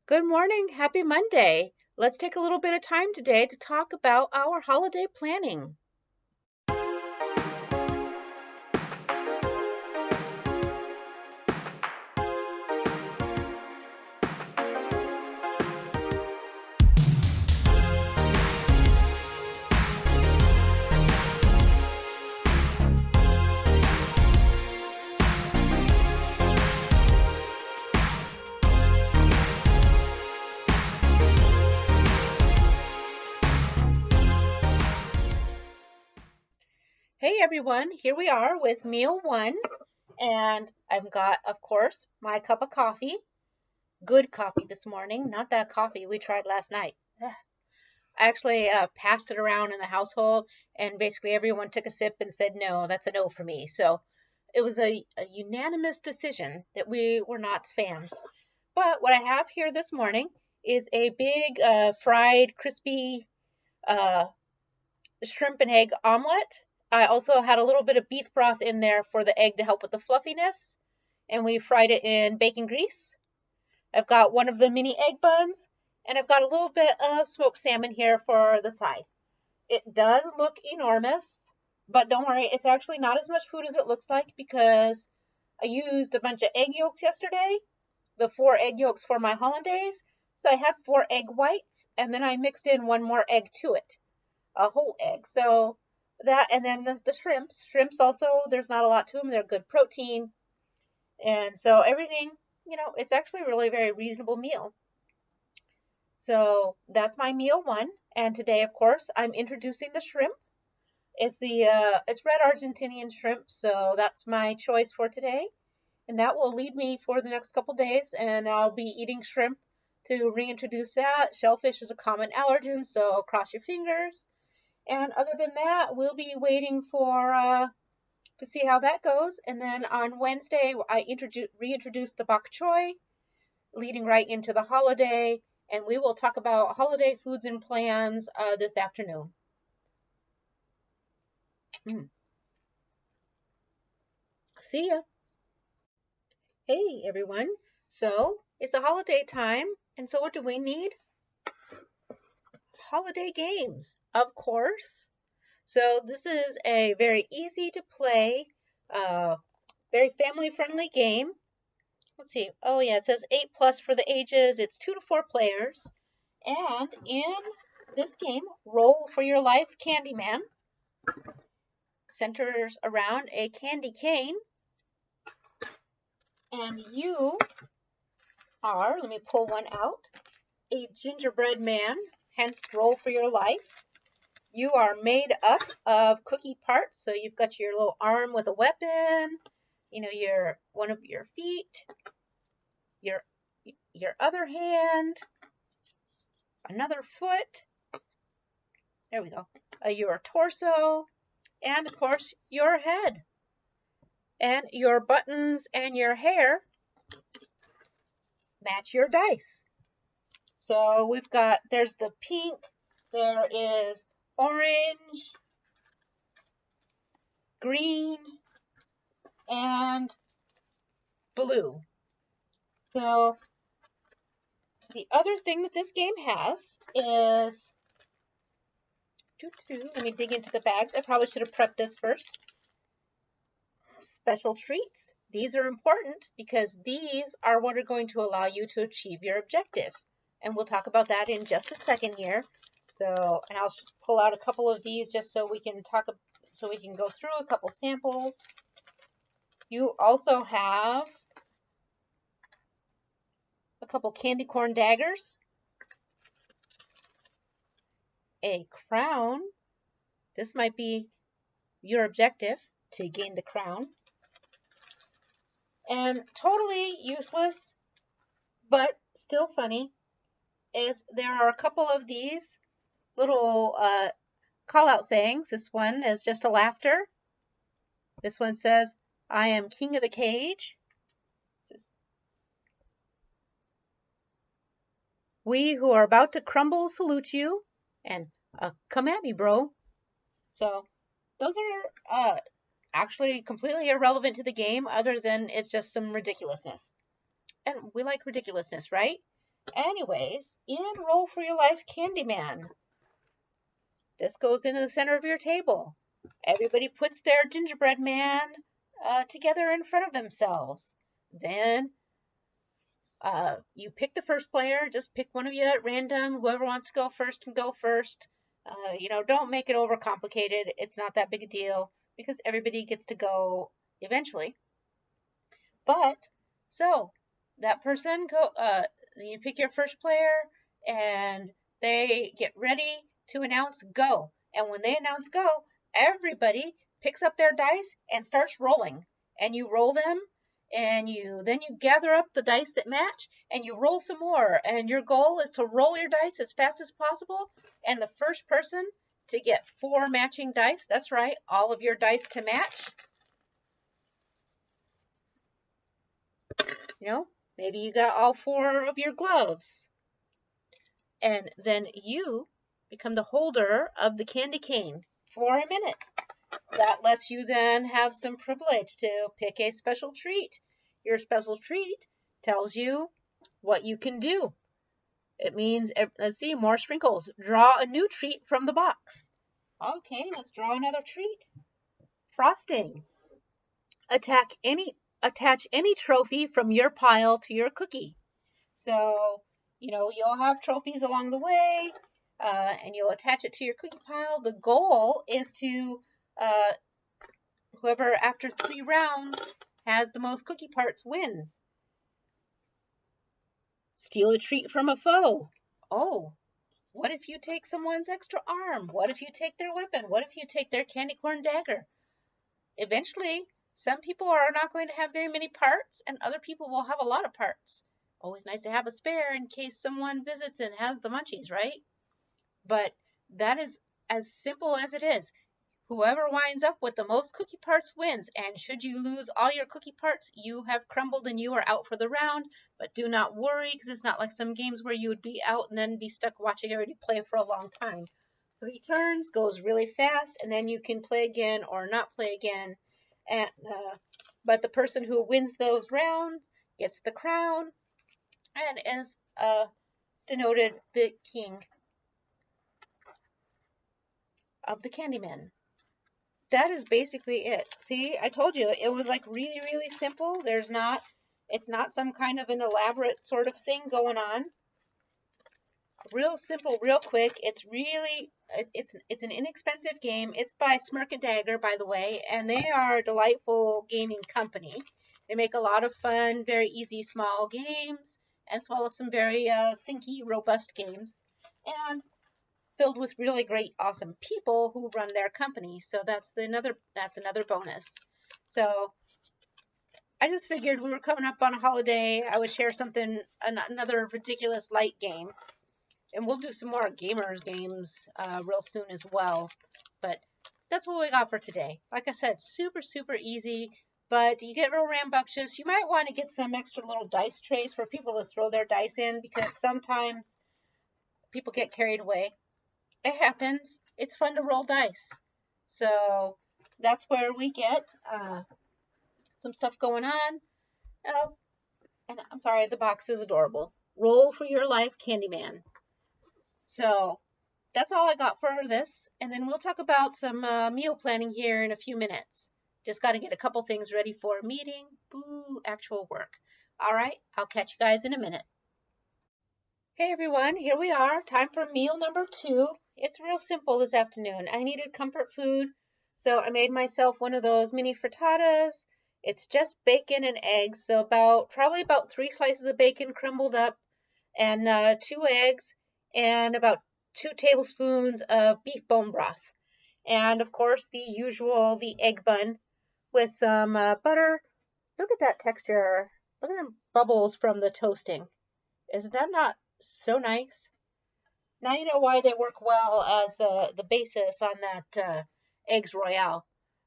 Good morning. Happy Monday. Let's take a little bit of time today to talk about our holiday planning. Hey everyone, here we are with meal one, and I've got, of course, my cup of coffee. Good coffee this morning, not that coffee we tried last night. Ugh. I actually passed it around in the household, and basically everyone took a sip and said, no, that's a no for me. So it was a unanimous decision that we were not fans. But what I have here this morning is a big fried, crispy uh, shrimp and egg omelet. I also had a little bit of beef broth in there for the egg to help with the fluffiness, and we fried it in bacon grease. I've got one of the mini egg buns, and I've got a little bit of smoked salmon here for the side. It does look enormous, but don't worry, it's actually not as much food as it looks like because I used a bunch of egg yolks yesterday, the 4 egg yolks for my hollandaise. So I had 4 egg whites, and then I mixed in one more egg to it, a whole egg. So that, and then the shrimps. Shrimps also, there's not a lot to them. They're good protein. And so everything, it's actually a really very reasonable meal. So that's my meal one. And today, of course, I'm introducing the shrimp. It's red Argentinian shrimp, so that's my choice for today. And that will lead me for the next couple days, and I'll be eating shrimp to reintroduce that. Shellfish is a common allergen, so cross your fingers. And other than that, we'll be waiting for to see how that goes. And then on Wednesday, I reintroduced the bok choy, leading right into the holiday. And we will talk about holiday foods and plans this afternoon. Mm. See ya. Hey everyone. So it's a holiday time, and so what do we need? Holiday games, of course. So this is a very easy to play, uh, very family friendly game. Let's see. Oh yeah, it says 8+ for the ages. It's 2 to 4 players. And in this game, Roll for Your Life Candyman centers around a candy cane. And you are, let me pull one out, a gingerbread man, hence Roll for Your Life. You are made up of cookie parts, so you've got your little arm with a weapon, your one of your feet, your other hand, another foot. There we go. Your torso, and of course your head, and your buttons and your hair match your dice. So there's the pink, there is orange, green, and blue. So the other thing that this game has is, let me dig into the bags. I probably should have prepped this first. Special treats. These are important because these are what are going to allow you to achieve your objective. And we'll talk about that in just a second here. So, and I'll pull out a couple of these just so we can go through a couple samples. You also have a couple candy corn daggers, a crown. This might be your objective, to gain the crown. And totally useless, but still funny, is there are a couple of these little call-out sayings. This one is just a laughter. This one says, I am king of the cage. We who are about to crumble salute you. And come at me, bro. So those are actually completely irrelevant to the game, other than it's just some ridiculousness. And we like ridiculousness, right? Anyways, in Roll for Your Life Candyman, this goes into the center of your table. Everybody puts their gingerbread man together in front of themselves. Then you pick the first player. Just pick one of you at random. Whoever wants to go first can go first. Don't make it overcomplicated. It's not that big a deal because everybody gets to go eventually. But so that person you pick your first player and they get ready to announce go. And when they announce go, everybody picks up their dice and starts rolling. And you roll them and then you gather up the dice that match and you roll some more. And your goal is to roll your dice as fast as possible. And the first person to get 4 matching dice, that's right, all of your dice to match. Maybe you got all 4 of your gloves. And then you become the holder of the candy cane for a minute. That lets you then have some privilege to pick a special treat. Your special treat tells you what you can do. It means, let's see, more sprinkles. Draw a new treat from the box. Okay, let's draw another treat. Frosting. Attach any trophy from your pile to your cookie. So, you'll have trophies along the way, and you'll attach it to your cookie pile. The goal is to, whoever after 3 rounds has the most cookie parts wins. Steal a treat from a foe. Oh, what if you take someone's extra arm? What if you take their weapon? What if you take their candy corn dagger? Eventually, some people are not going to have very many parts, and other people will have a lot of parts. Always nice to have a spare in case someone visits and has the munchies, right? But that is as simple as it is. Whoever winds up with the most cookie parts wins, and should you lose all your cookie parts, you have crumbled and you are out for the round. But do not worry, because it's not like some games where you would be out and then be stuck watching everybody play for a long time. 3 turns goes really fast, and then you can play again or not play again. And but the person who wins those rounds gets the crown and is denoted the king of the Candyman. That is basically it. See, I told you it was like really, really simple. It's not some kind of an elaborate sort of thing going on. Real simple, real quick. It's an inexpensive game. It's by Smirk and Dagger, by the way, and they are a delightful gaming company. They make a lot of fun, very easy, small games, as well as some very thinky, robust games, and filled with really great, awesome people who run their company. So that's another bonus. So I just figured we were coming up on a holiday. I would share another ridiculous light game. And we'll do some more gamers games real soon as well. But that's what we got for today. Like I said, super, super easy. But you get real rambunctious. You might want to get some extra little dice trays for people to throw their dice in, because sometimes people get carried away. It happens. It's fun to roll dice. So that's where we get some stuff going on. And I'm sorry, the box is adorable. Roll for Your Life Candyman. So that's all I got for this. And then we'll talk about some meal planning here in a few minutes. Just got to get a couple things ready for a meeting. Boo, actual work. All right, I'll catch you guys in a minute. Hey everyone, here we are. Time for meal number 2. It's real simple this afternoon. I needed comfort food, so I made myself one of those mini frittatas. It's just bacon and eggs, so probably about 3 slices of bacon crumbled up, and 2 eggs, and about 2 tablespoons of beef bone broth. And of course, the egg bun with some butter. Look at that texture. Look at the bubbles from the toasting. Is that not so nice? Now you know why they work well as the basis on that eggs royale.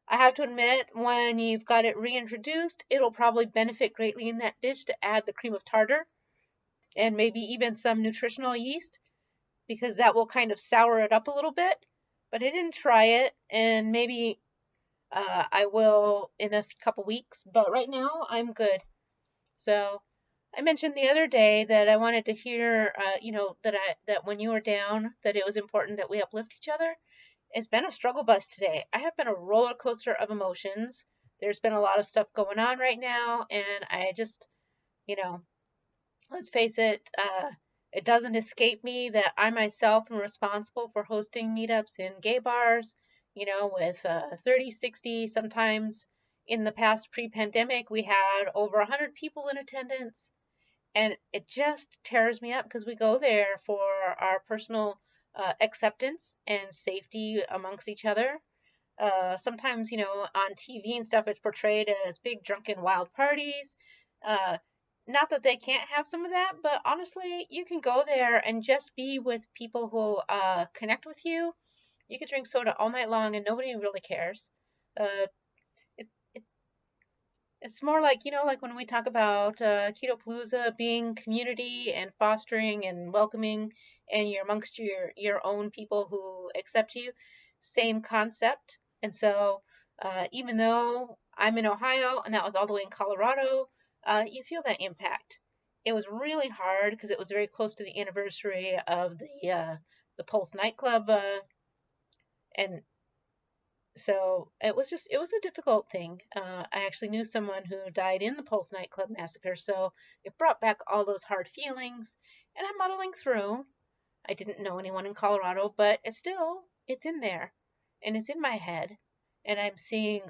I have to admit, when you've got it reintroduced, it'll probably benefit greatly in that dish to add the cream of tartar and maybe even some nutritional yeast, because that will kind of sour it up a little bit. But I didn't try it, and maybe I will in a couple weeks. But right now, I'm good. So I mentioned the other day that I wanted to hear, that when you were down, that it was important that we uplift each other. It's been a struggle bus today. I have been a roller coaster of emotions. There's been a lot of stuff going on right now, and I just, you know, let's face it, it doesn't escape me that I myself am responsible for hosting meetups in gay bars, with 30, 60, sometimes in the past pre-pandemic, we had over 100 people in attendance. And it just tears me up because we go there for our personal acceptance and safety amongst each other. Sometimes, on TV and stuff, it's portrayed as big drunken wild parties. Uh, Not that they can't have some of that, but honestly, you can go there and just be with people who connect with you. You could drink soda all night long and nobody really cares. Uh, it, it's more like, like when we talk about Keto Palooza being community and fostering and welcoming, and you're amongst your own people who accept you, same concept. And so, even though I'm in Ohio and that was all the way in Colorado, you feel that impact. It was really hard because it was very close to the anniversary of the Pulse nightclub, and so it was a difficult thing. I actually knew someone who died in the Pulse nightclub massacre, so it brought back all those hard feelings, and I'm muddling through. I didn't know anyone in Colorado, but it's in there, and it's in my head, and I'm seeing,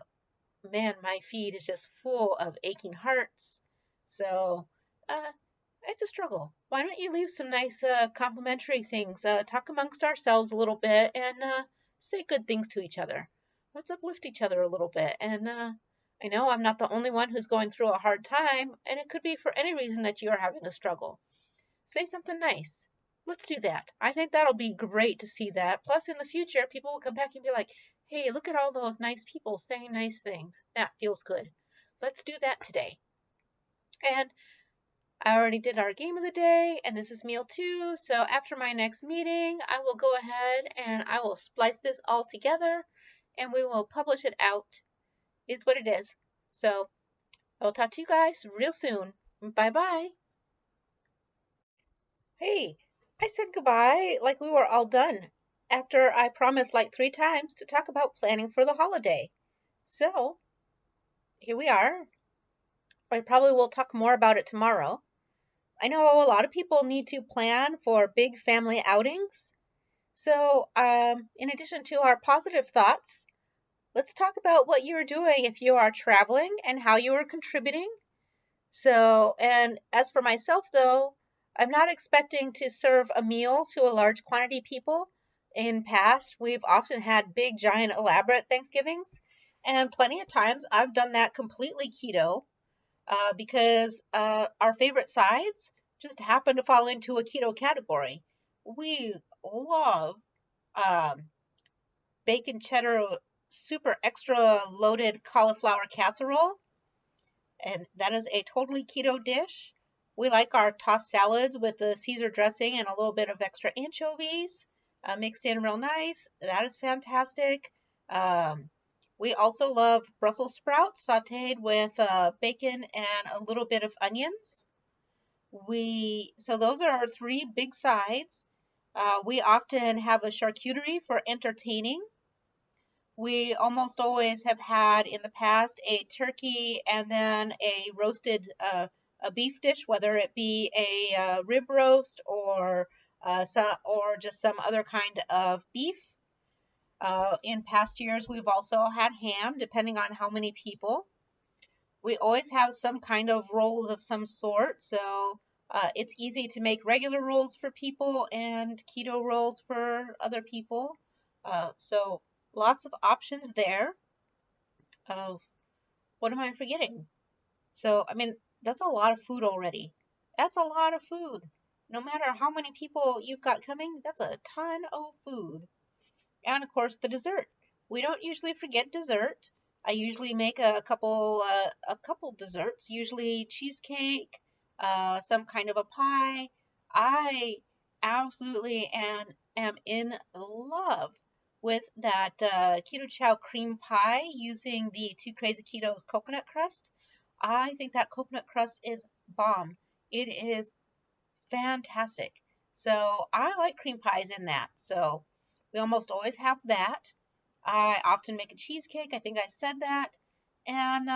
man, my feed is just full of aching hearts. So, uh, it's a struggle. Why don't you leave some nice complimentary things? Talk amongst ourselves a little bit and say good things to each other. Let's uplift each other a little bit. And I know I'm not the only one who's going through a hard time, and it could be for any reason that you're having a struggle. Say something nice. Let's do that. I think that'll be great to see that. Plus, in the future, people will come back and be like, hey, look at all those nice people saying nice things. That feels good. Let's do that today. And I already did our game of the day, and this is meal two. So after my next meeting, I will go ahead and I will splice this all together and we will publish it out. Is what it is. So I will talk to you guys real soon. Bye bye. Hey, I said goodbye like we were all done after I promised like 3 times to talk about planning for the holiday. So here we are. I probably will talk more about it tomorrow. I know a lot of people need to plan for big family outings. So, in addition to our positive thoughts, let's talk about what you're doing if you are traveling and how you are contributing. So, and as for myself, though, I'm not expecting to serve a meal to a large quantity of people. In past, we've often had big, giant, elaborate Thanksgivings, and plenty of times I've done that completely keto because our favorite sides just happen to fall into a keto category. We love um, bacon cheddar super extra loaded cauliflower casserole, and that is a totally keto dish. We like our tossed salads with the Caesar dressing and a little bit of extra anchovies mixed in real nice. That is fantastic. Um, we also love Brussels sprouts sauteed with bacon and a little bit of onions. So those are our three big sides. We often have a charcuterie for entertaining. We almost always have had in the past a turkey and then a roasted a beef dish, whether it be a rib roast or just some other kind of beef. In past years, we've also had ham, depending on how many people. We always have some kind of rolls of some sort, so it's easy to make regular rolls for people and keto rolls for other people. So lots of options there. Uh, what am I forgetting? So, I mean, that's a lot of food already. That's a lot of food. No matter how many people you've got coming, that's a ton of food. And of course, the dessert. We don't usually forget dessert. I usually make a couple desserts, usually cheesecake, some kind of a pie. I absolutely am in love with that keto chow cream pie using the Two Crazy Ketos coconut crust. I think that coconut crust is bomb. It is fantastic. So I like cream pies in that. So we almost always have that. I often make a cheesecake. I think I said that. And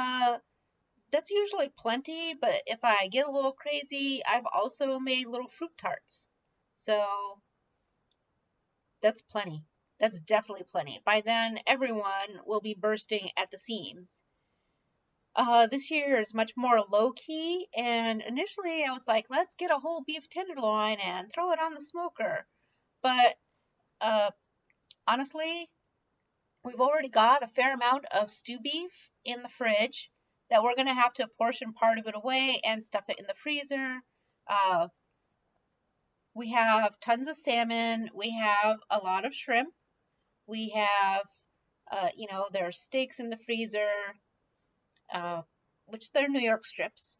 that's usually plenty, but if I get a little crazy, I've also made little fruit tarts. So that's plenty. That's definitely plenty. By then, everyone will be bursting at the seams. This year is much more low key, and initially I was like, let's get a whole beef tenderloin and throw it on the smoker. But uh, honestly, we've already got a fair amount of stew beef in the fridge that we're going to have to portion part of it away and stuff it in the freezer. Uh, we have tons of salmon. We have a lot of shrimp. We have, there's steaks in the freezer, uh, which they're New York strips.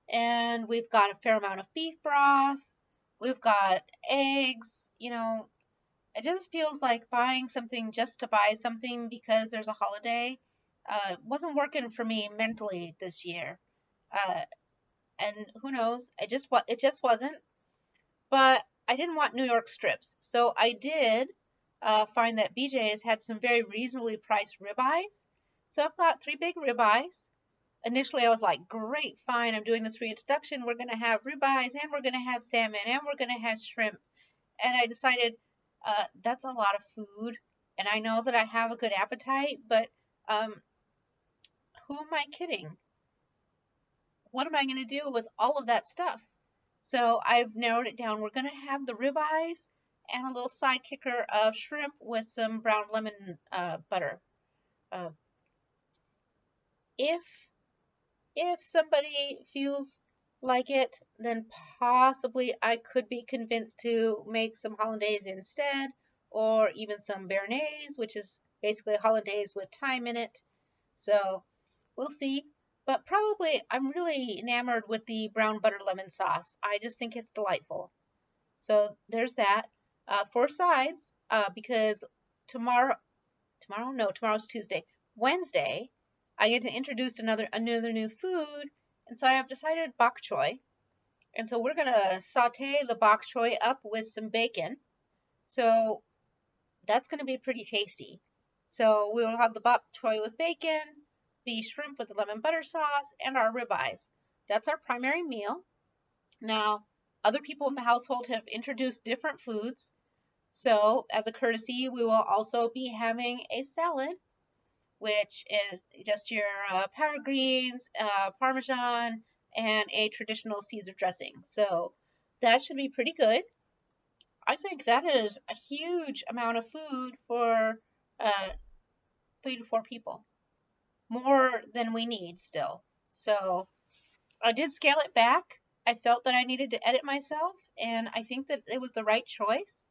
And we've got a fair amount of beef broth. We've got eggs. It just feels like buying something just to buy something because there's a holiday. Wasn't working for me mentally this year. Uh, and who knows? It just wasn't. But I didn't want New York strips, so I did find that BJ's had some very reasonably priced ribeyes. So I've got 3 big ribeyes. Initially, I was like, great, fine, I'm doing this reintroduction. We're going to have ribeyes, and we're going to have salmon, and we're going to have shrimp. And I decided that's a lot of food. And I know that I have a good appetite, but who am I kidding? What am I going to do with all of that stuff? So I've narrowed it down. We're going to have the ribeyes and a little side kicker of shrimp with some brown lemon butter. Uh, if if somebody feels like it, then possibly I could be convinced to make some hollandaise instead, or even some béarnaise, which is basically a hollandaise with thyme in it. So we'll see. But probably I'm really enamored with the brown butter lemon sauce. I just think it's delightful. So there's that. For sides, because tomorrow, tomorrow's Tuesday. Wednesday, I get to introduce another new food, and so I have decided bok choy. And so we're gonna saute the bok choy up with some bacon. So that's gonna be pretty tasty. So we will have the bok choy with bacon, the shrimp with the lemon butter sauce, and our ribeyes. That's our primary meal. Now, other people in the household have introduced different foods. So, as a courtesy, we will also be having a salad, which is just your powdered greens, Parmesan, and a traditional Caesar dressing. So, that should be pretty good. I think that is a huge amount of food for 3 to 4 people, more than we need still. So, I did scale it back. I felt that I needed to edit myself, and I think that it was the right choice.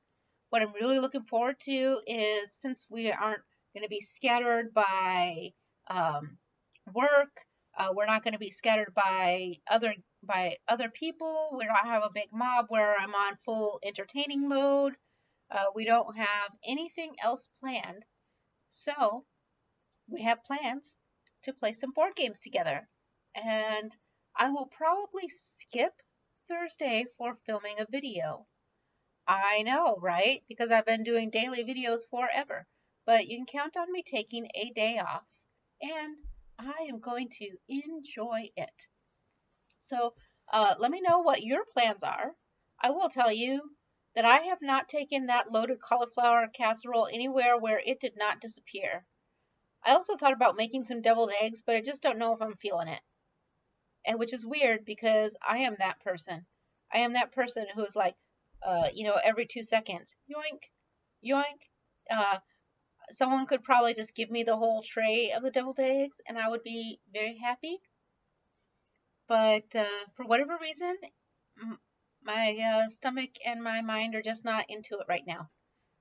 What I'm really looking forward to is, since we aren't going to be scattered by work, we're not going to be scattered by other people. We don't have a big mob where I'm on full entertaining mode. We don't have anything else planned, so we have plans to play some board games together. And I will probably skip Thursday for filming a video. I know, right? Because I've been doing daily videos forever. But you can count on me taking a day off, and I am going to enjoy it. So let me know what your plans are. I will tell you that I have not taken that loaded cauliflower casserole anywhere where it did not disappear. I also thought about making some deviled eggs, but I just don't know if I'm feeling it. And which is weird because I am that person. I am that person who's like, every 2 seconds, yoink, yoink. Uh, Someone could probably just give me the whole tray of the deviled eggs, and I would be very happy. But for whatever reason, my stomach and my mind are just not into it right now.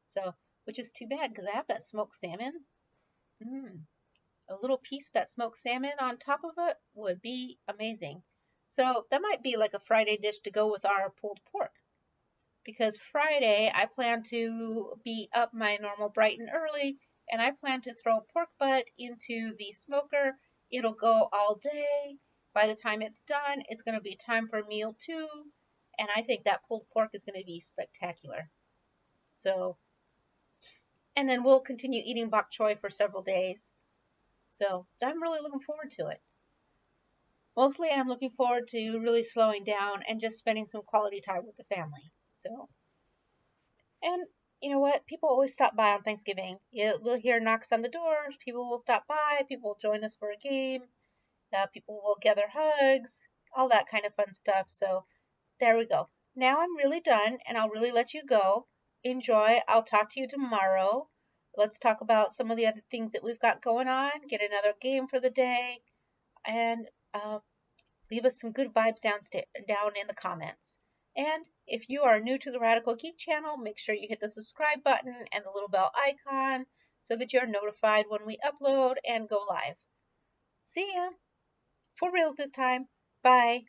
So, which is too bad because I have that smoked salmon. A little piece of that smoked salmon on top of it would be amazing. So that might be like a Friday dish to go with our pulled pork. Because Friday I plan to be up my normal bright and early, and I plan to throw pork butt into the smoker. It'll go all day. By the time it's done, it's going to be time for meal 2, and I think that pulled pork is going to be spectacular. So, and then we'll continue eating bok choy for several days. So I'm really looking forward to it. Mostly I'm looking forward to really slowing down and just spending some quality time with the family. So, and you know what? People always stop by on Thanksgiving. We'll hear knocks on the doors. People will stop by. People will join us for a game. People will gather hugs, all that kind of fun stuff. So there we go. Now I'm really done and I'll really let you go. Enjoy. I'll talk to you tomorrow. Let's talk about some of the other things that we've got going on, get another game for the day, and leave us some good vibes down in the comments. And if you are new to the Radical Geek channel, make sure you hit the subscribe button and the little bell icon so that you're notified when we upload and go live. See ya! For reals this time. Bye.